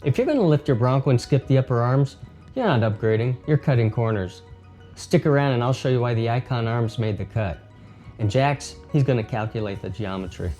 If you're going to lift your Bronco and skip the upper arms, you're not upgrading, you're cutting corners. Stick around and I'll show you why the Icon arms made the cut. And Jax, he's going to calculate the geometry.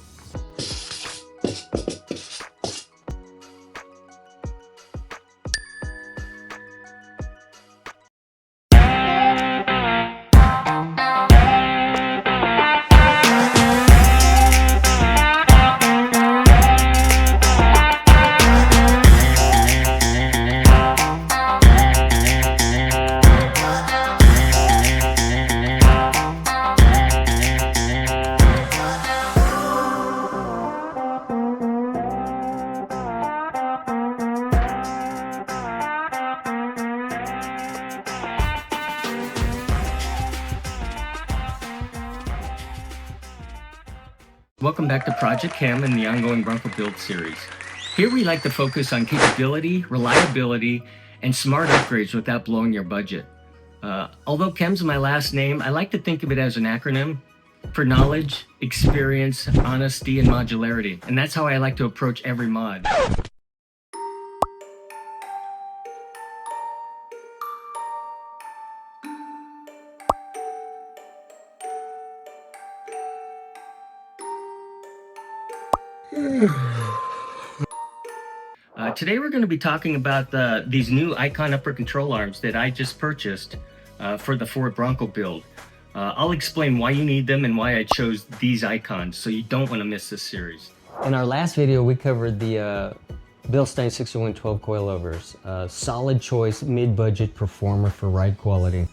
Welcome back to Project Chem and the ongoing Bronco build series. Here we like to focus on capability, reliability, and smart upgrades without blowing your budget. Although Chem's my last name, I like to think of it as an acronym for knowledge, experience, honesty, and modularity. And that's how I like to approach every mod. Today we're going to be talking about these new Icon upper control arms that I just purchased for the Ford Bronco build. I'll explain why you need them and why I chose these Icons, so you don't want to miss this series. In our last video we covered the Bilstein 6112 coilovers. Solid choice, mid-budget performer for ride quality.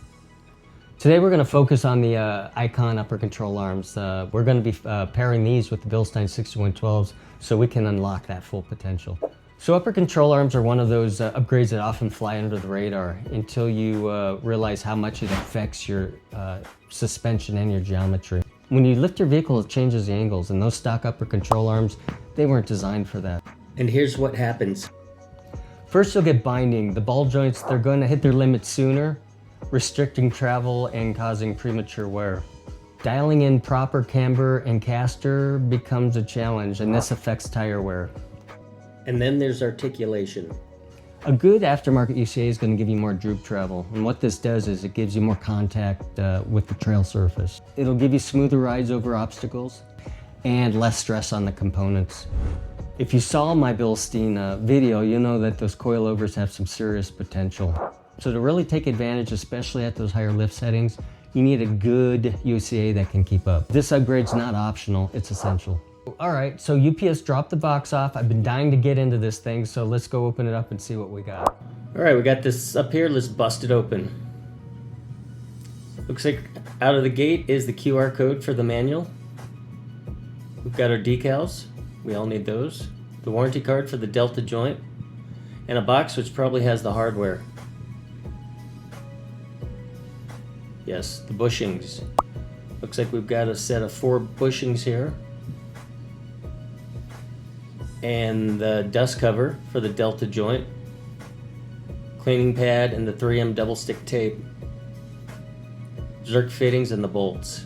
Today we're going to focus on the Icon upper control arms. We're going to be pairing these with the Bilstein 6112s so we can unlock that full potential. So upper control arms are one of those upgrades that often fly under the radar until you realize how much it affects your suspension and your geometry. When you lift your vehicle, it changes the angles, and those stock upper control arms, they weren't designed for that. And here's what happens. First you'll get binding. The ball joints, they're going to hit their limit sooner, restricting travel and causing premature wear. Dialing in proper camber and caster becomes a challenge, and this affects tire wear. And then there's articulation. A good aftermarket UCA is going to give you more droop travel, and what this does is it gives you more contact with the trail surface. It'll give you smoother rides over obstacles and less stress on the components. If you saw my Bilstein video, you know that those coilovers have some serious potential. So to really take advantage, especially at those higher lift settings, you need a good UCA that can keep up. This upgrade's not optional, it's essential. All right, so UPS dropped the box off. I've been dying to get into this thing, so let's go open it up and see what we got. All right, we got this up here. Let's bust it open. Looks like out of the gate is the QR code for the manual. We've got our decals. We all need those. The warranty card for the Delta joint. And a box which probably has the hardware. Yes, the bushings. Looks like we've got a set of 4 bushings here. And the dust cover for the Delta joint, cleaning pad, and the 3M double stick tape, Zerk fittings, and the bolts.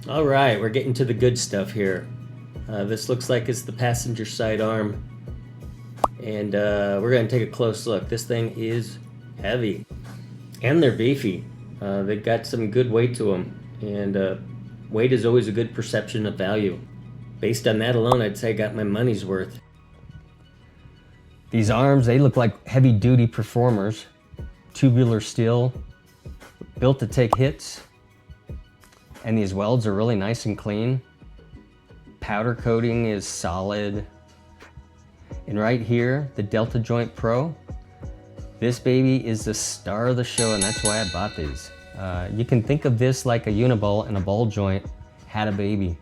All right, we're getting to the good stuff here. This looks like it's the passenger side arm, and we're going to take a close look. This thing is heavy, and they're beefy. They've got some good weight to them, and weight is always a good perception of value. Based on that alone, I'd say I got my money's worth. These arms, they look like heavy-duty performers. Tubular steel, built to take hits. And these welds are really nice and clean. Powder coating is solid. And right here, the Delta Joint Pro. This baby is the star of the show, and that's why I bought these. You can think of this like a uniball and a ball joint had a baby.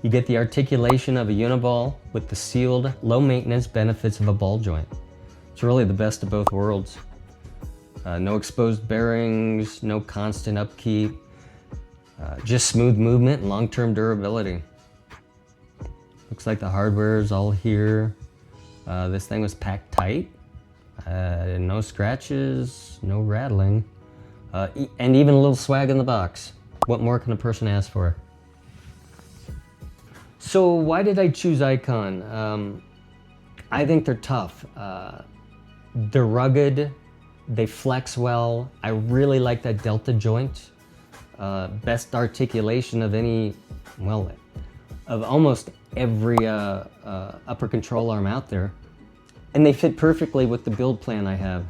You get the articulation of a uniball with the sealed, low-maintenance benefits of a ball joint. It's really the best of both worlds. No exposed bearings, no constant upkeep, just smooth movement and long-term durability. Looks like the hardware is all here. This thing was packed tight. No scratches, no rattling, and even a little swag in the box. What more can a person ask for? So why did I choose Icon? I think they're tough. They're rugged, they flex well. I really like that delta joint. Best articulation of any, well, of almost every upper control arm out there. And they fit perfectly with the build plan I have.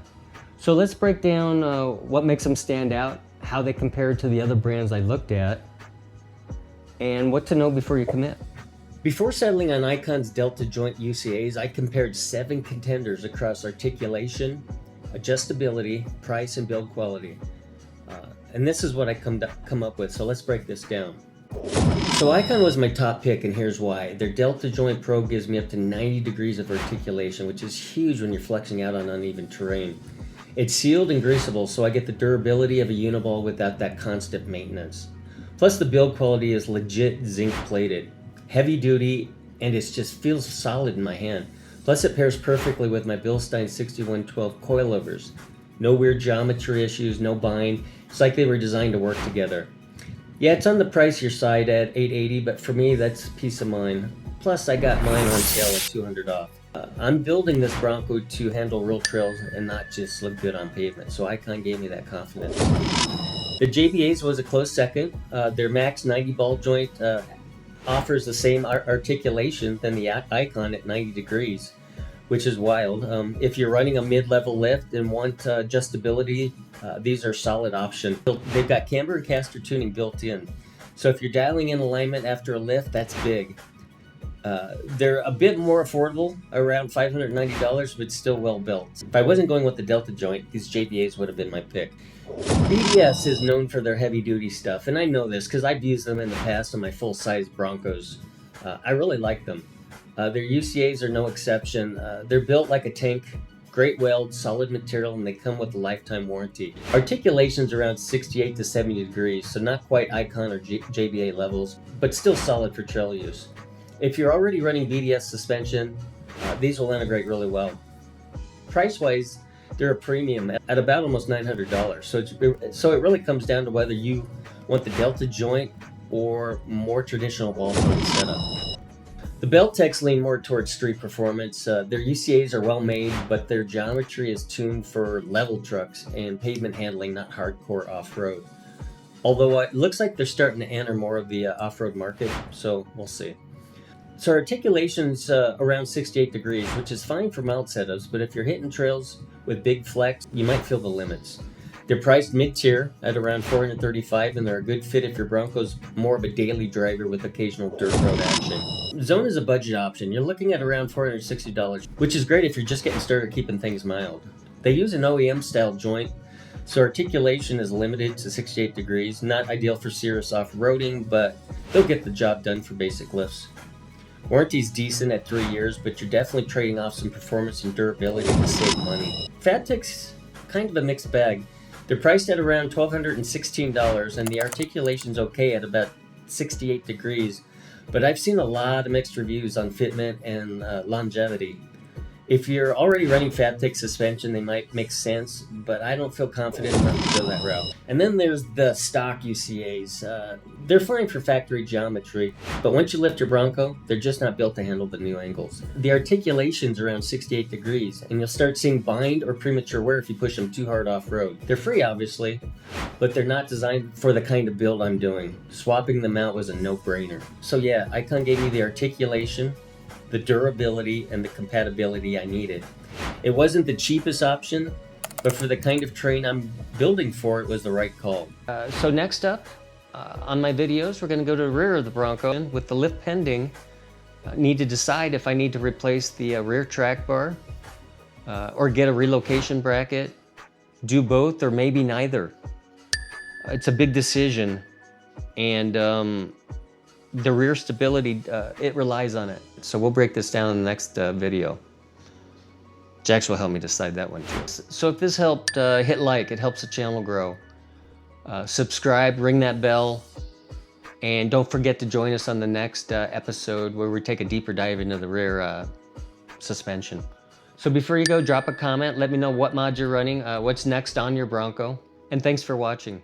So let's break down what makes them stand out, how they compare to the other brands I looked at, and what to know before you commit. Before settling on Icon's delta joint UCAs, I compared 7 contenders across articulation, adjustability, price, and build quality. And this is what I come up with, so let's break this down. So Icon was my top pick, and here's why. Their delta joint probe gives me up to 90 degrees of articulation, which is huge when you're flexing out on uneven terrain. It's sealed and greasable, so I get the durability of a uniball without that constant maintenance. Plus the build quality is legit zinc plated, heavy duty, and it just feels solid in my hand. Plus it pairs perfectly with my Bilstein 6112 coilovers. No weird geometry issues, no bind. It's like they were designed to work together. Yeah, it's on the pricier side at $880, but for me that's peace of mind. Plus I got mine on sale at $200 off. I'm building this Bronco to handle real trails and not just look good on pavement, so Icon gave me that confidence. The JBAs was a close second. Their max 90 ball joint offers the same articulation than the Icon at 90 degrees, which is wild. If you're running a mid-level lift and want adjustability, these are solid options. They've got camber and caster tuning built in, so if you're dialing in alignment after a lift, that's big. They're a bit more affordable, around $590, but still well built. If I wasn't going with the delta joint, these JBAs would have been my pick. BDS is known for their heavy duty stuff, and I know this because I've used them in the past on my full-size Broncos. I really like them. Their UCAs are no exception. They're built like a tank, great weld, solid material, and they come with a lifetime warranty. Articulation's around 68 to 70 degrees, so not quite Icon or JBA levels, but still solid for trail use. If you're already running BDS suspension, these will integrate really well. Price-wise, they're a premium at about almost $900. So it really comes down to whether you want the delta joint or more traditional ball joint setup. The Beltecs lean more towards street performance. Their UCAs are well made, but their geometry is tuned for level trucks and pavement handling, not hardcore off-road. Although it looks like they're starting to enter more of the off-road market, so we'll see. So articulation's around 68 degrees, which is fine for mild setups, but if you're hitting trails with big flex, you might feel the limits. They're priced mid-tier at around $435, and they're a good fit if your Bronco's more of a daily driver with occasional dirt road action. Zone is a budget option. You're looking at around $460, which is great if you're just getting started keeping things mild. They use an OEM-style joint, so articulation is limited to 68 degrees. Not ideal for serious off-roading, but they'll get the job done for basic lifts. Warranty's decent at 3 years, but you're definitely trading off some performance and durability to save money. Fattech's kind of a mixed bag. They're priced at around $1,216, and the articulation's okay at about 68 degrees, but I've seen a lot of mixed reviews on fitment and longevity. If you're already running Fattech suspension, they might make sense, but I don't feel confident enough to go that route. And then there's the stock UCAs. They're fine for factory geometry, but once you lift your Bronco, they're just not built to handle the new angles. The articulation's around 68 degrees, and you'll start seeing bind or premature wear if you push them too hard off-road. They're free, obviously, but they're not designed for the kind of build I'm doing. Swapping them out was a no-brainer. So yeah, Icon gave me the articulation, the durability, and the compatibility I needed. It wasn't the cheapest option, but for the kind of terrain I'm building for, it was the right call. So next up on my videos, we're going to go to the rear of the Bronco. With the lift pending, need to decide if I need to replace the rear track bar or get a relocation bracket, do both, or maybe neither. It's a big decision, and the rear stability, it relies on it. So we'll break this down in the next video. Jax will help me decide that one too. So if this helped, hit like, it helps the channel grow. Subscribe, ring that bell, and don't forget to join us on the next episode where we take a deeper dive into the rear suspension. So before you go, drop a comment, let me know what mod you're running, what's next on your Bronco, and thanks for watching.